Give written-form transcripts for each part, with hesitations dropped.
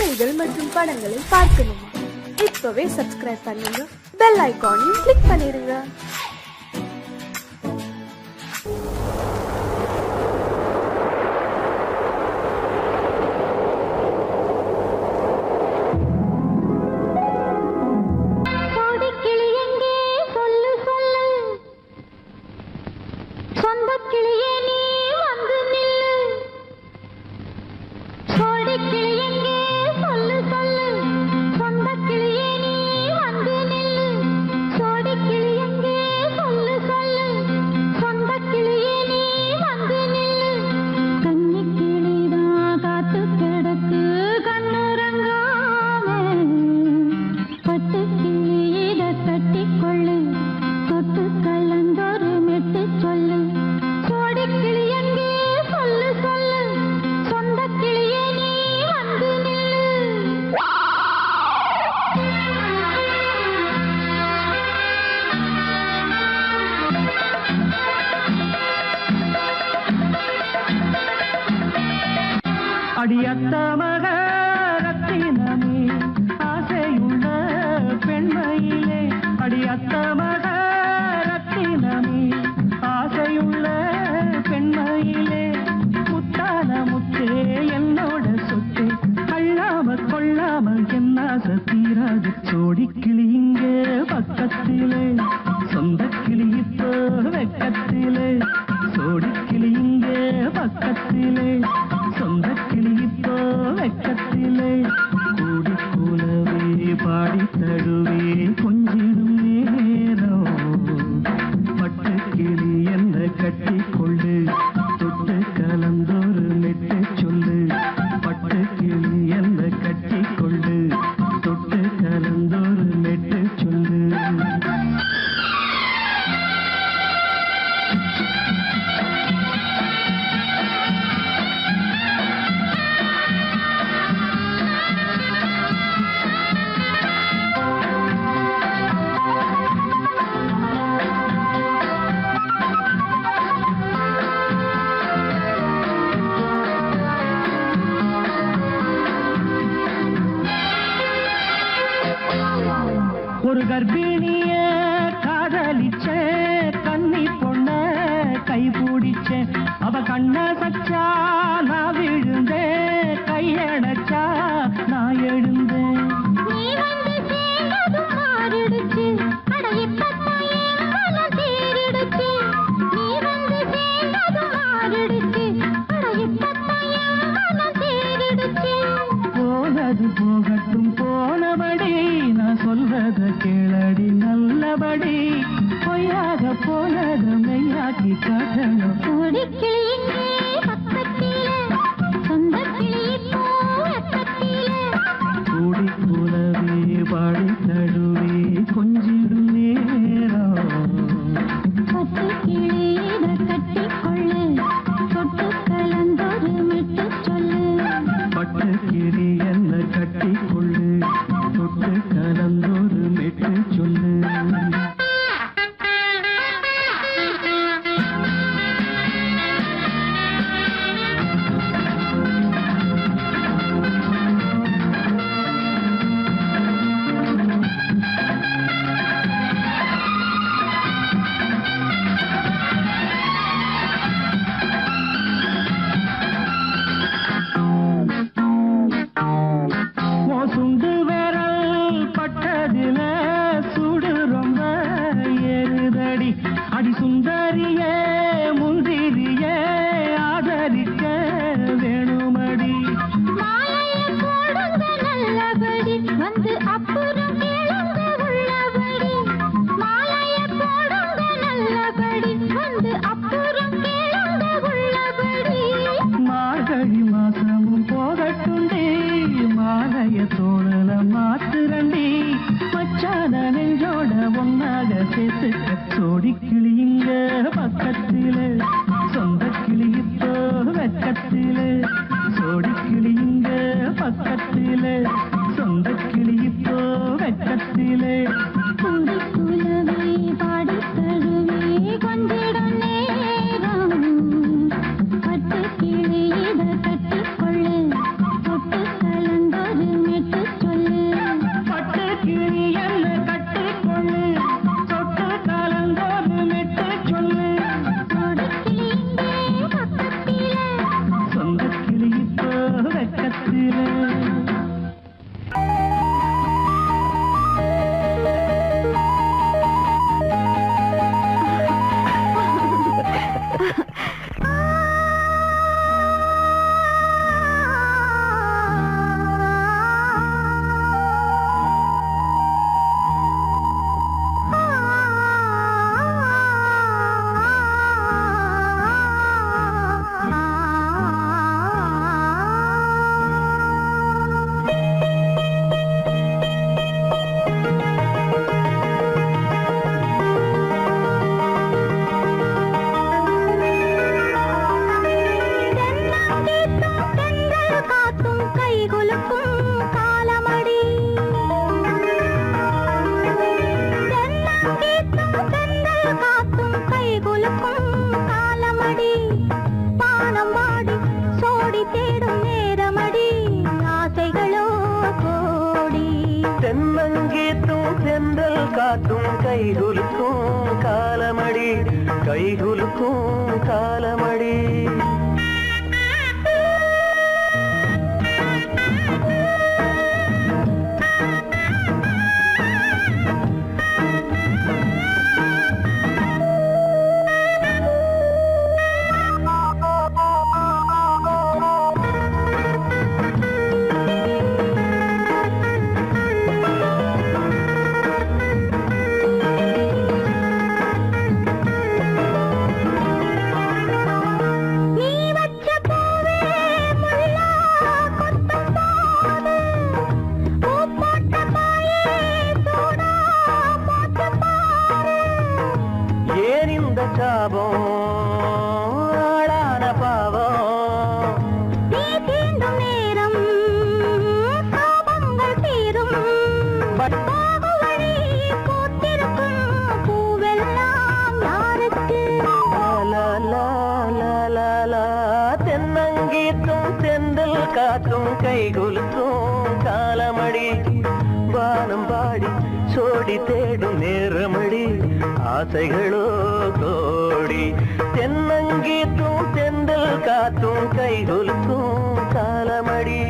சீரியல்கள் மற்றும் படங்களை பார்க்கணுமா? இப்பவே சப்ஸ்கிரைப் பண்ணுங்க, பெல் ஐகானையும் கிளிக் பண்ணிருங்க. அடியத்த மகரத்தினமே ஆசையுள்ள பெண்மையிலே, அடியத்த மகரத்தினமே ஆசையுள்ள பெண்மையிலே, முத்தான முத்தே என்னோட சொத்தே, அள்ளாம கொள்ளாம என்னாச தீராது. சோடிக்கிளி இங்கே பக்கத்திலே, சொந்த கிளி இப்போ வெக்கத்திலே, சோடிக்கிளி இங்கே பக்கத்திலே, சொந்த கிளி இப்போ வெக்கத்திலே, கூடி கூலவே பாடி தழுவே கொஞ்சிடும் நேரம், பட்டு கிளி என்ன கட்டி கொண்டு தொட்டு கலந்தோரு மெட்டு சொல்லு, பட்டு கிளி என்ன கட்டி கொண்டு தொட்டு கலந்தோரு மெட்டு சொல்லு. ஒரு கர்ப்பிணிய காதலிச்ச கன்னி பொண்ண கை பிடிச்ச, அவ கண்ண சச்சா நான் விழுந்தேன், கையடைச்சா நான் எழுந்தேன். போனது போகட்டும் போனபடி, நான் சொல்றத கேளடி நல்லபடி, பொய்யாக போனது மெய்யாக்கி காட்டணும். கூடி கூலவே பாடி தழுவே கொஞ்சிடும் நேரம், பட்டு கிளி கட்டிக்கொள்ளு தொட்டு கலந்தொரு மெட்டு சொல்லு, பட்டு கிளி என்ன கட்டிக்கொள்ளு தொட்டு கலந்தொரு மெட்டு சொல்லு. சுண்டு விரல் பட்டதில சுடு ரொம்ப ஏறுதடி, அடி சுந்தரியே முந்திரியே ஆதரிக்க வேணுமடி. நல்லபடி வந்து அப்புறம் கேளுங்க உள்ளபடி, மாலைய போடுங்க நல்லபடி வந்து அப்புறம் கேளுங்க உள்ளபடி. மார்கழி மாசமும் போகட்டுண்டி, மாலைய தோழல மாத்துரண்டி, மச்சான நெஞ்சோட ஒன்னாக சேர்த்துக்க. சோடி கிளி இங்க பக்கத்திலே, சொந்த கிளி இப்போ வெக்கத்திலே, சோடி கிளி இங்க பக்கத்திலே, சொந்த கிளி இப்போ வெக்கத்திலே, கூடி கூலவே பாடி தழுவே கொஞ்சிடும் நேரம், பட்டு கிளி இத கட்டிக்கொள்ளு தொட்டு கலந்தொரு தென்றல் காத்தும் கைகுலுக்கும் காலமடி கைகுலுக்கும் காலமடி தென்னங்கீத்தும் தென்றல் காத்தும் கைகுலுக்கும் காலமடி வானம் பாடி சோடி தேடும் நேரமடி ஆசைகளோ கோடி தென்னங்கீத்தும் தென்றல் காத்தும் கைகுலுக்கும் காலமடி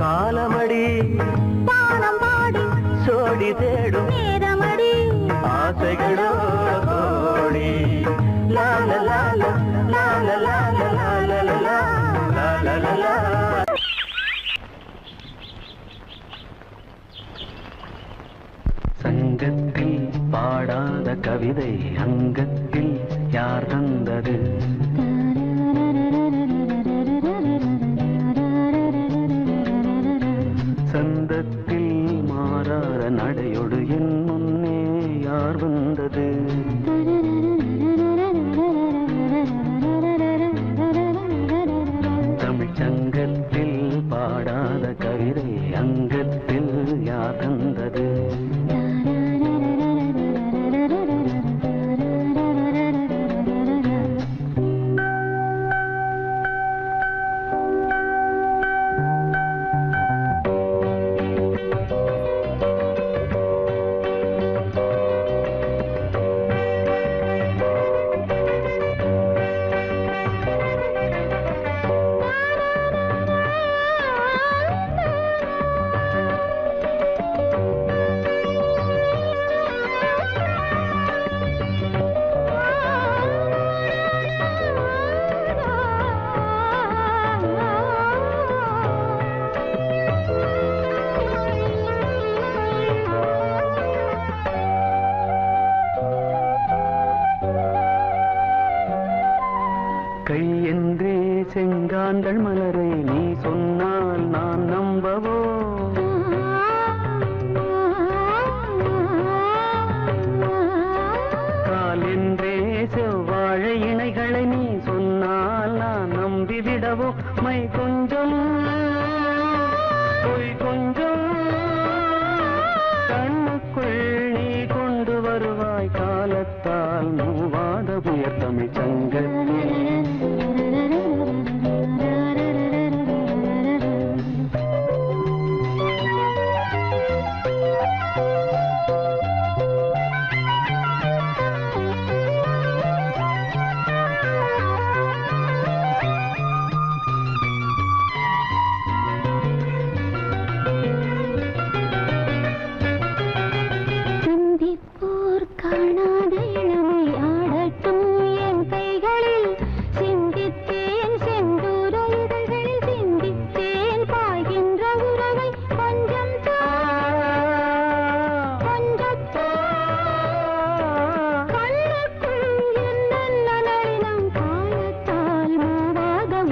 காலமடி பானம் பாடி சோடி தேடும் நேரமடி ஆசைகளோ கோடி லா லா லா லா லா லா லா லா லா லா லா லா. சங்கத்தில் பாடாத கவிதை அங்கத்தில் யார் தந்தது? சந்தத்தில் மாறாத நடையோடு என் முன்னே யார் வந்தது? தமிழ்ச்சங்கத்தில் பாடாத கவிதை அங்கத்தில் யார் தந்தது? செங்காந்தள் மலரை நீ சொன்னால் நான் நம்பவோ? கால் என்றே செவ்வாழை இணைகளை நீ சொன்னால் நான் நம்பிவிடவோ? மை கொஞ்சம் பொய் கொஞ்சம் கண்ணுக்குள் நீ கொண்டு வருவாய் காலத்தால் மூவாத புயர் தமிழ் சங்கத்தில்.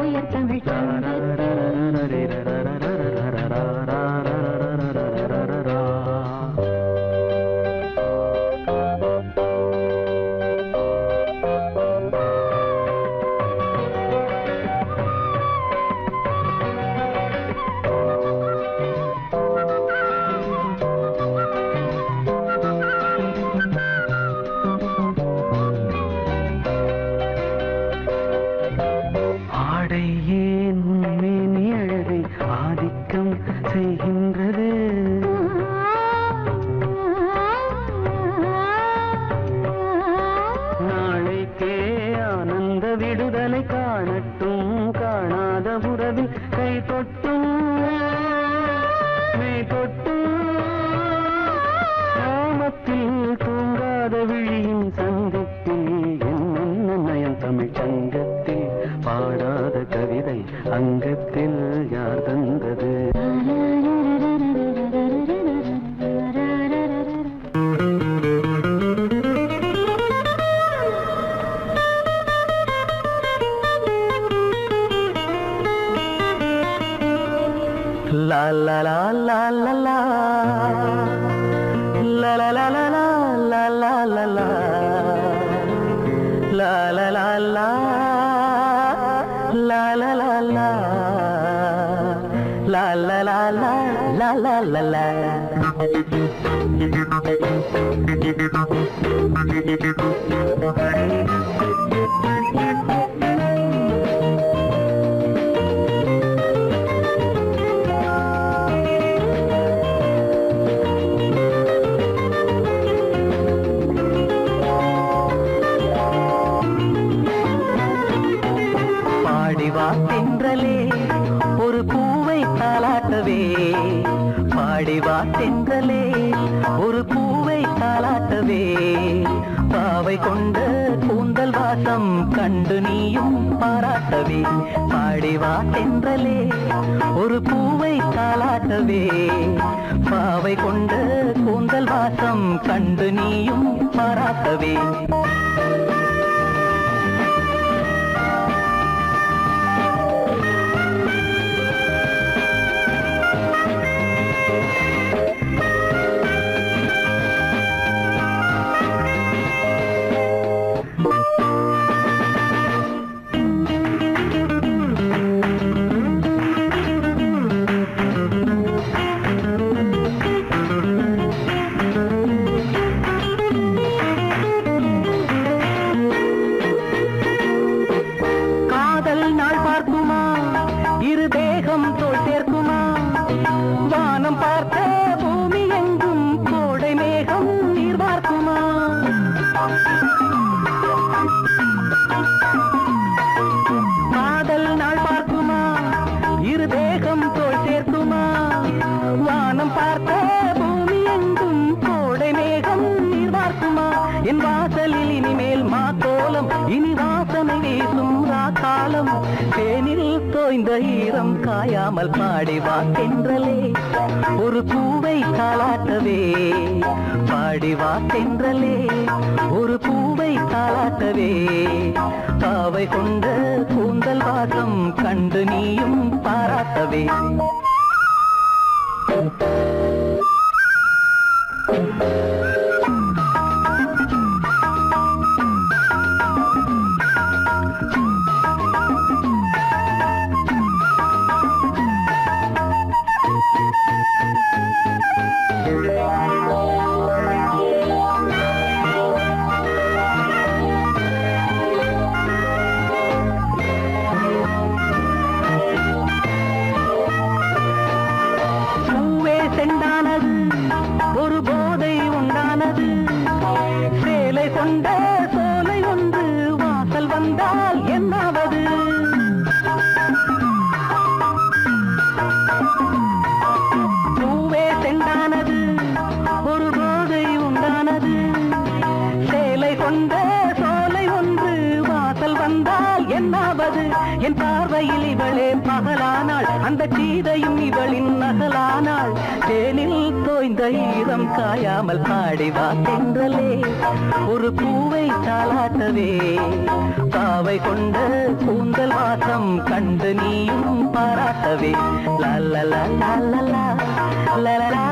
தூயர் தமிழ் பார்வையில் இவளே பகலானாள், அந்த சீதையும் இவளின் நகலானாள். தேனில் தோய்ந்த ஈரம் காயாமல் பாடிவா தென்றலே, ஒரு பூவை தாளாட்டவே. பாவை கொண்ட கூந்தல் வாசம் கண்டு நீயும் பாராட்டவே. லல்லலா லல்லலா லல்லலா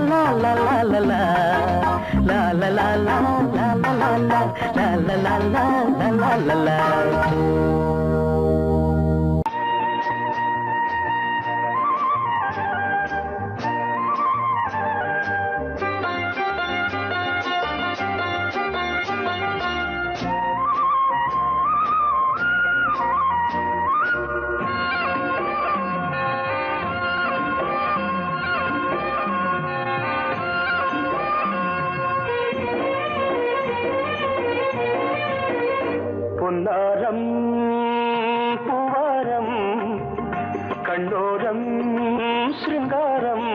லல்லலா லல்லலா லல்லலா லல்லலா. பொன்னாரம் பூவாரம் கண்ணோரம் சிருங்காரம்.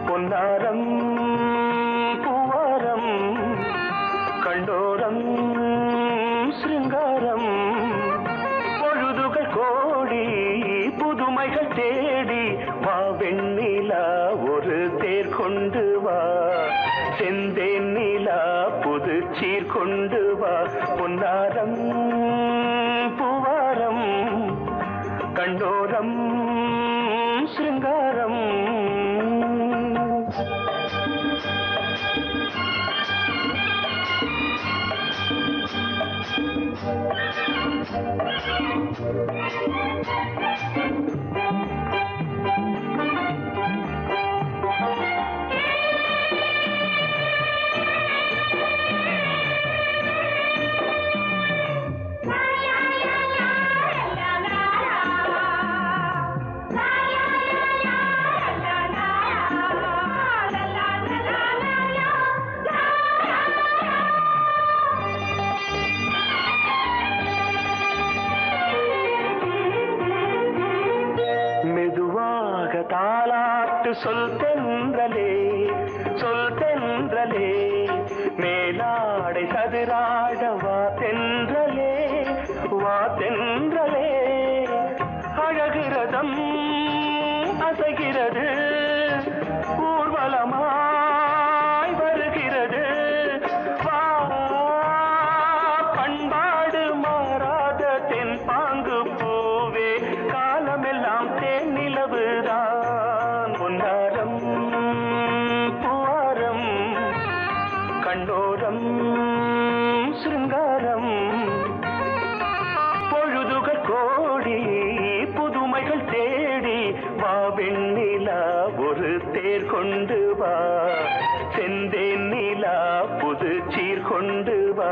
பொன்னாரம் பூவாரம் கண்ணோரம் சிருங்காரம். பொழுதுகள் கோடி புதுமைகள் தேடி வா வெண்ணிலா ஒரு தேர் கொண்டு வா. செந்தேன் நிலா புது சீர் கொண்டு வா. பொன்னாரம் பூவாரம் கண்டோரம் சிருங்காரம். தாலாட்டு சொல் தென்றலே சொல் தென்றலே. மேலாடை சதுராட வா தென்றலே வா தென்றலே. அழகிறதம் அசைகிறது ஊர்வலமாய் வருகிறது. வா பண்பாடு மாறாத தென் பாங்கு பூவே காலமெல்லாம் தேன் நிலவுதான். பொன்னாரம் பூவாரம் கண்ணோரம் சிருங்காரம். பொழுதுகள் கோடி புதுமைகள் தேடி வா வெண்ணிலா ஒரு தேர் கொண்டு வா. செந்தேன் நிலா புது சீர் கொண்டு வா.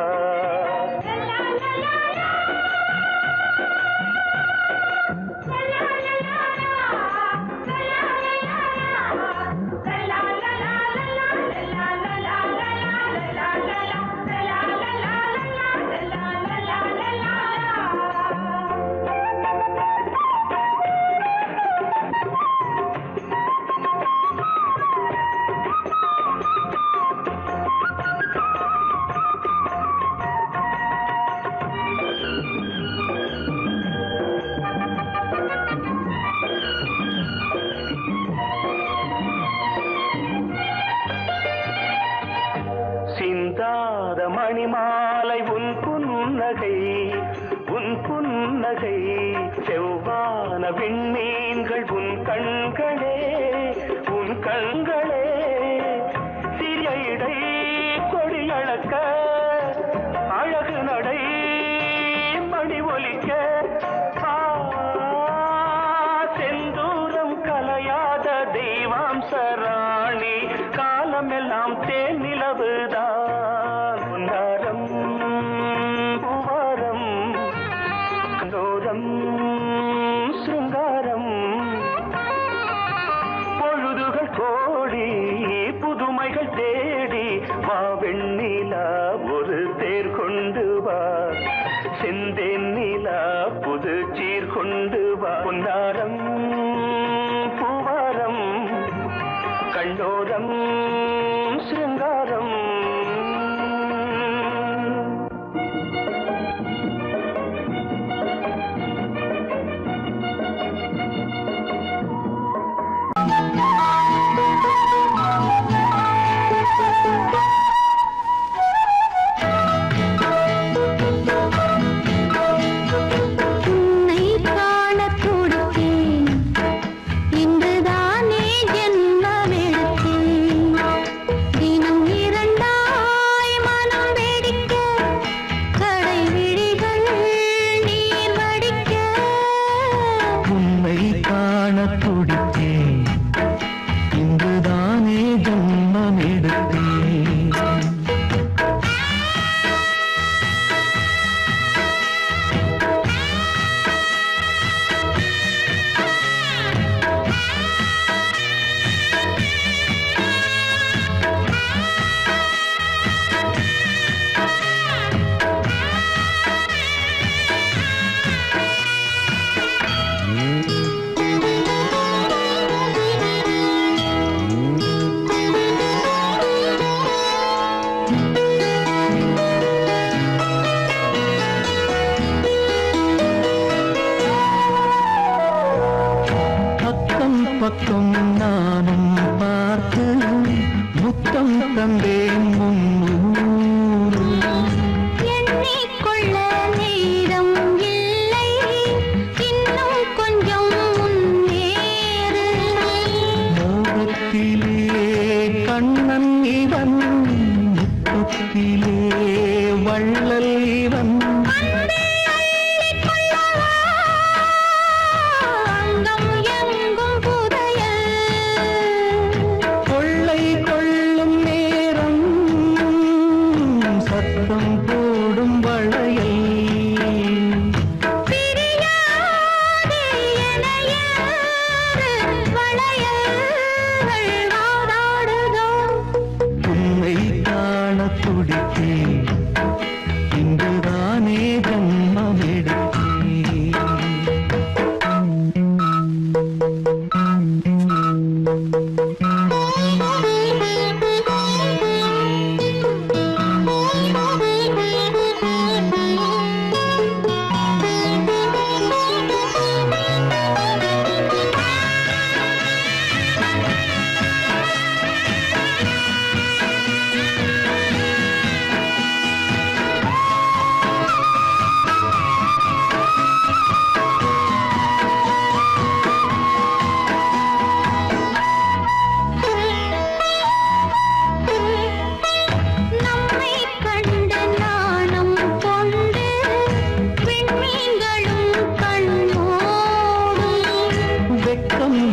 சிந்தாத மணிமாலை உன் புன்னகை உன் புன்னகை. செவ்வான விண்மீன்கள் உன் கண்களே உன் கண்களே. சிறிய இடை கொடியளக்க அழகு நடை மணி ஒலிக்க. செந்தூரம் கலையாத தெய்வாம்சராணி காலமெல்லாம் தேன் நிலவுதான். பொன்னாரம் பூவாரம் கண்டோரம் சிருங்காரம். பொழுதுகள் கோடி புதுமைகள் தேடி வா வெண்ணிலா ஒரு தேர் கொண்டு வா. செந்தேன் நிலா புது சீர் கொண்டு வா. பொன்னாரம் பூவாரம் கண்டோரம் சிருங்காரம். துடித்தேன் இங்குதானே ஜன்மம் எடுத்தேன் பக்கம் நானும் பார்த்து முத்தம் தந்தேன் முன்னூறு எண்ணிக்கொள்ள நேரம் இல்லை இன்னும் கொஞ்சம் முன்னேறு மோகத்திலே கண்ணன் இவன் முத்தத்திலே வள்ளல் இவன் இங்குதானே ஜன்மம்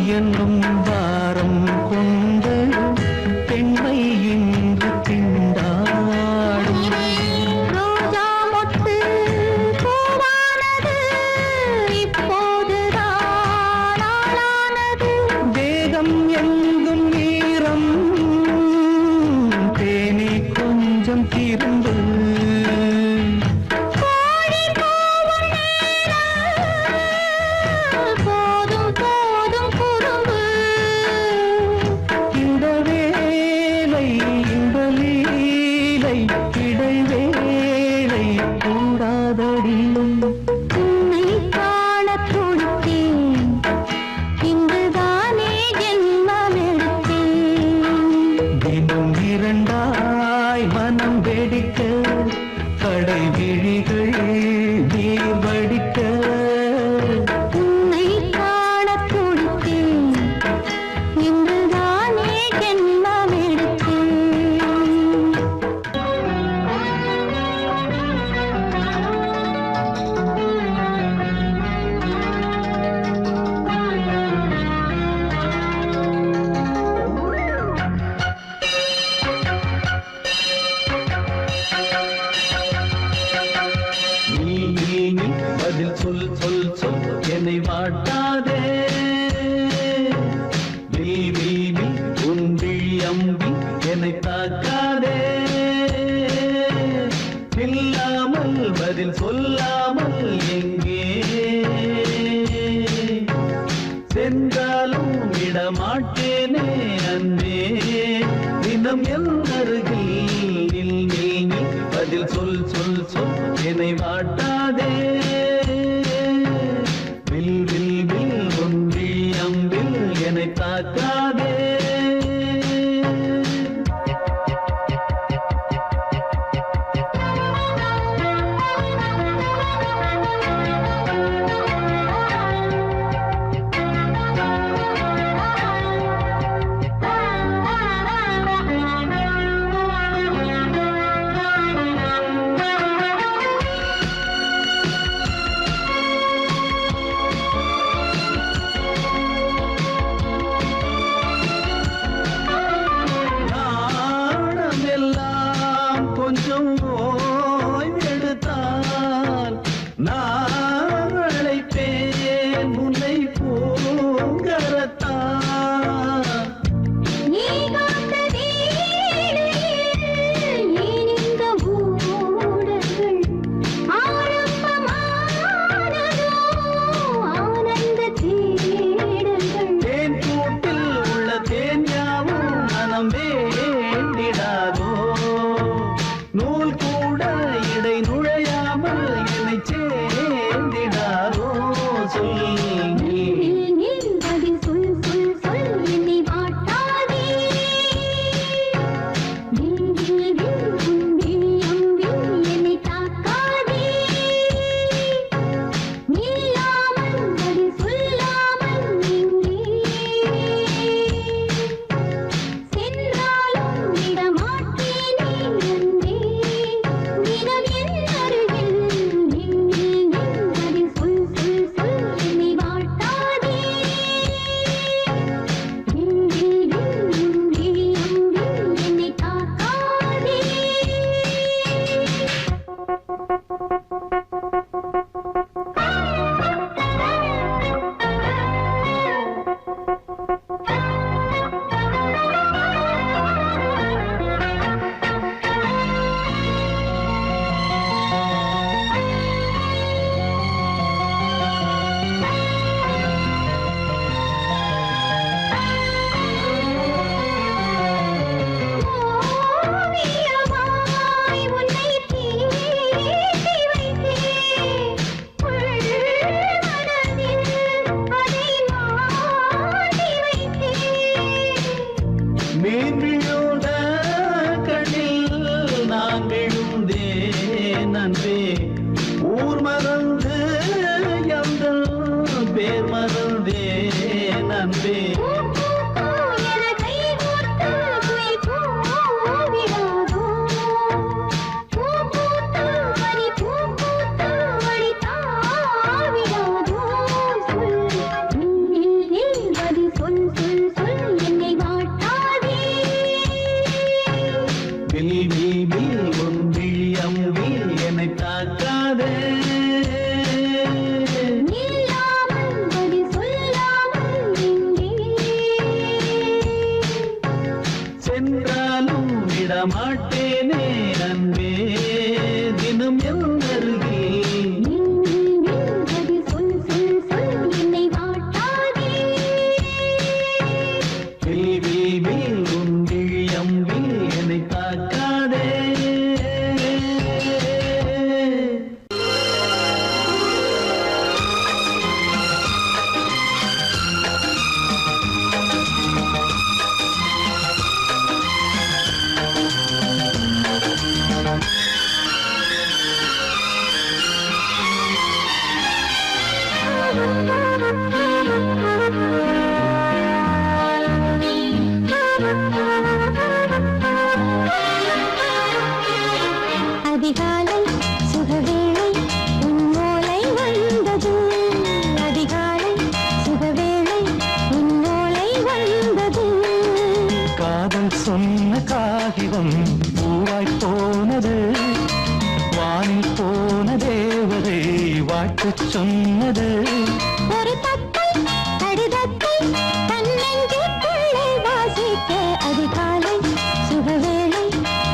என்னும் வாரம் கொண்டு பெண்மை இன்று திண்டாடும் ரோஜா மொட்டு பூவானது இப்போதுதான் ஆளானது வேகம் எங்கும் ஈரம் தேனி கொஞ்சம் திரும்பு இரண்டாய் மனம் வெடிக்க கடை விழிகள் நீர் வடிக்க உன்னை காண துடித்தேன் இன்றுதானே ஜென்மம் எடுத்தேன் பதில் சொல் சொல் சொல் என்னை வாட்டாதே நீ உன் விழி அம்பி என்னை தாக்காதே இல்லாமல் பதில் சொல்லாமல் எங்கே சென்றாலும் விடமாட்டேனே அன்பே தினம் என் அருகில் நில் பதில் சொல் சொல் சொல் என்னை வாட்டாதே வில் வில் வில் ஒன்றி அம்பில் என்னை தாக்காதே மறந்தேன் அன்பே. சென்றாலும் விடமாட்டேனே அன்பே தினம் என்னருகே. உன் விழியம்பில் என்னை தாக்காதே. அதிகாலை சுகவேளை உன்னோலை வந்தது. அதிகாலை சுகவேளை உன்னோலை வந்தது. காதல் சொன்ன காகிதம் பூவாய் போனது. வானில் போன தேவதை வாழ்த்து சொன்னது. ஒரு தத்தை கடிதத்தை தன்னெஞ்சுக்குள்ளே வாசிக்க அதிகாலை சுகவேளை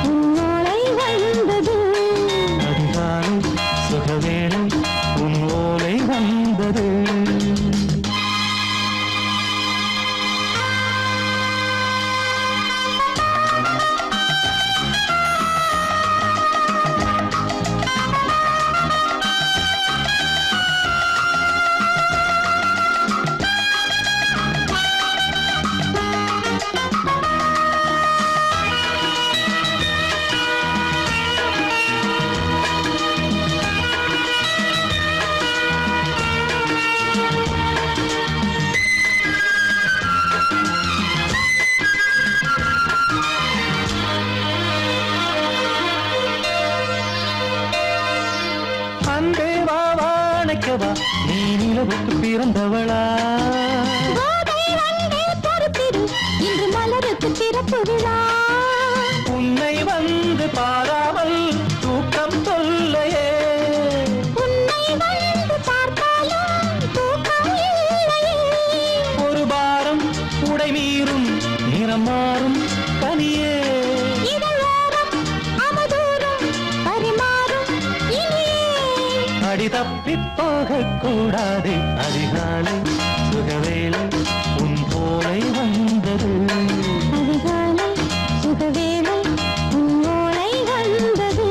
உன்னோலை வந்தது. அதிகாலை சுகவேளை உன் ஓலை வந்தது. அன்பே வா வாழைக்கவா நீ நிலவுக்கு பிறந்தவளா. கோதை வந்தே பொறுப்பிடு இன்று மலருக்கு திறப்பு விழா. உன்னை வந்து பாராமல் தூக்கம் சொல்லையே. உன்னை வந்து பார்த்தாலும் தூக்கம் இல்லையே. ஒரு பாரம் உடை மீறும் நிறம் மாறும் தனியே. இதழோரம் அவதூறம் பரிமாறும் இனியே. அடி தப்பிப் போகக் கூடாதே. அதிகாலை சுகவேளை உன் போலை வந்தது. அதிகாலை சுகவேளை உன்னோலை வந்தது.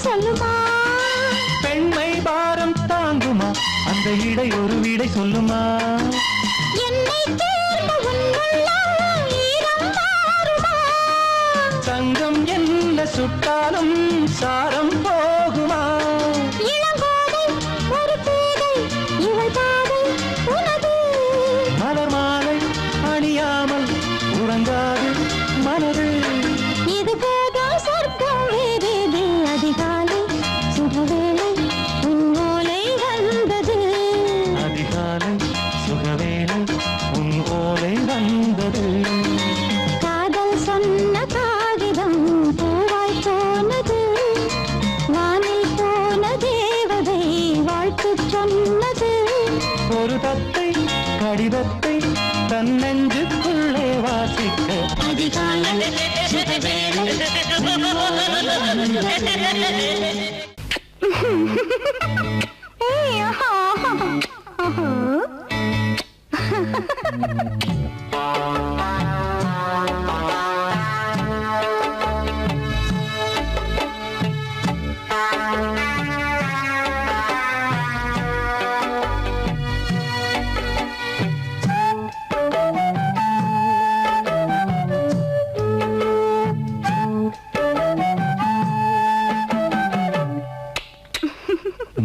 சொல்லுமா பெண்மை பாரம் தாங்குமா அந்த இடை ஒரு விடை சொல்லுமா என்னை தேர்ந்த உன்னுள்ளம் ஈரம் மாறுமா தங்கம் என்ன சுட்டாலும் சாரம் போகுமா இளங்கோதை ஒரு பேதை இவள் பாதை உனது மலர் மாலை அணியாமல் உறங்காது மனது இது போதும் சொர்க்கம் வேறேது அதிகாலை சுகவேளை உன்னோலை வந்தது அதிகாலை சுகவேளை உன் ஓலை வந்தது காதல் சொன்ன காகிதம் பூவாய் போனது வானில் போன தேவதை வாழ்த்து சொன்னது ஒரு தத்தை கடிதத்தை தன்னை நெஞ்சுக்குள்ளே வாசிக்க அதிகாலை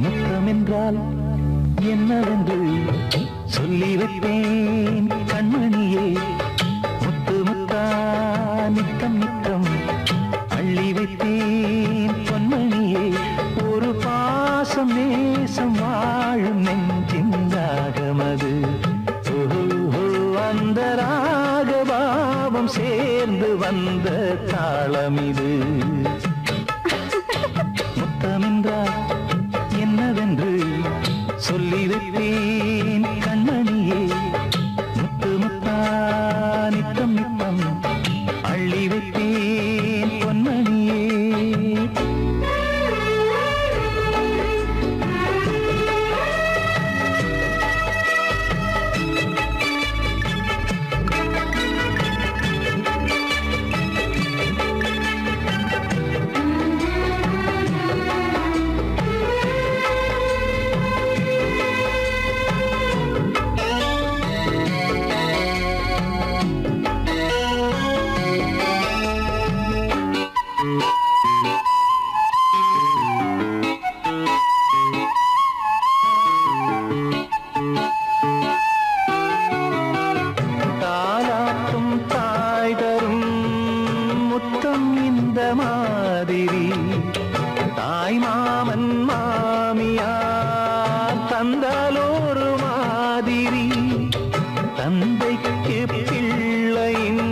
முத்தமென்றால் என்னவென்று சொல்லி வைப்பேன் கண்மணியே. முத்து முத்தா நித்தம் நித்தம் அள்ளி வைப்பேன் பொன்மணியே. ஒரு பாசம் நேசம் வாழும் நெஞ்சின்றாகமது. அந்த ராகபாவம் சேர்ந்து வந்த தாளமிது. முத்தமென்றால் என்னவென்று சொல்லி வைப்பேன் கண்மணியே. முத்து முத்தா நித்தம் நித்தம் அள்ளி வைப்பேன் பொன்மணியே. தாலாட்டும் தாய் தரும் முத்தம் இந்த மாதிரி. தாய் மாமன் மாமியார் தந்தாலோரு மாதிரி. தந்தைக்கு பிள்ளையின்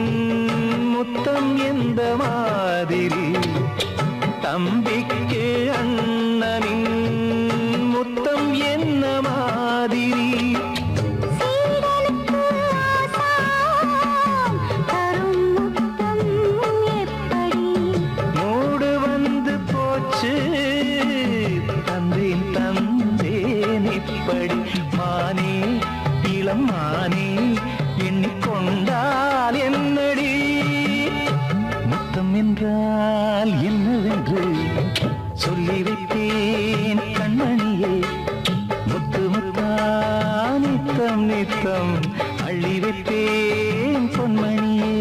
முத்தம் எந்த மாதிரி. தம்பிக்கு அண்ணனின் முத்தம் என்ன மாதிரி. மூடு வந்து போச்சு தந்தேன் தந்தேன் இப்படி. மானே இளம் மானே எண்ணிக்கொண்டால் என்னடி. முத்தம் என்றால் என்னவென்று சொல்லி வைப்பேன் கண்மணியே. முத்து முத்தா நித்தம் நித்தம் அள்ளி வைப்பேன் பொன்மணியே.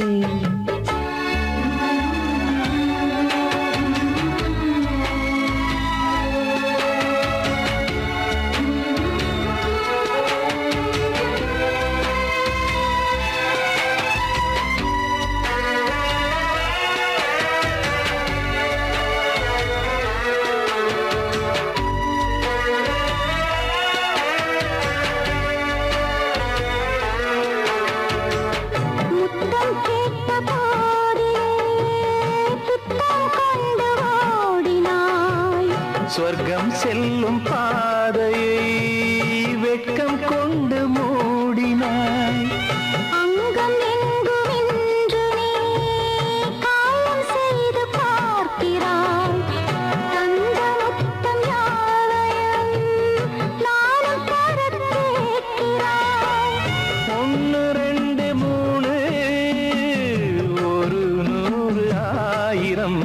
சொர்க்கம் செல்லும் பாதையை வெட்கம் கொண்டு மூடினாய். அங்கம் எங்கும் என்று நீ காயம் செய்து பார்க்கிறாய். தந்த முத்தம் யாவையும் நானும் தரக் கேட்கிறாய். 1 2 3 ஒரு 100 1000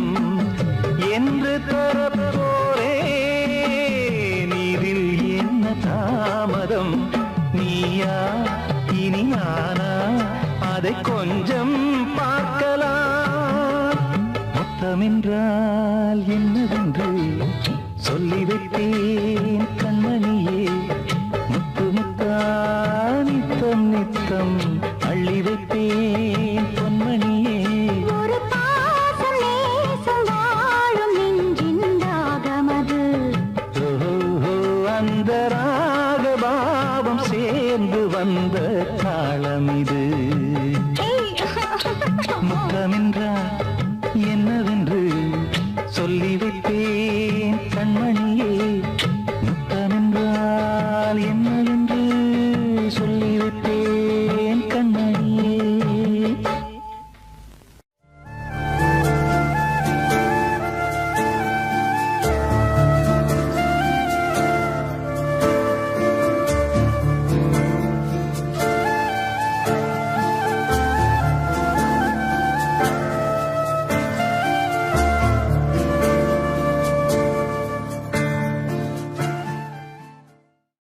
என்று தரப்போரேன். இதில் என்ன தாமதம்? நீயா இனி நானா அதை கொஞ்சம் பார்க்கலாம். முத்தமென்றால் என்னவென்று சொல்லி வைப்பேன் கண்மணியே. முத்து முத்தா நித்தம் நித்தம் அள்ளி வைப்பேன் பொன்மணியே. ஒரு பாசம் நேசம் வாழும் நெஞ்சின் ராகமது. அந்த ராகபாவம் சேர்ந்து வந்த தாளமிது. முத்தமென்றால் என்னவென்று சொல்லி வைப்பேன்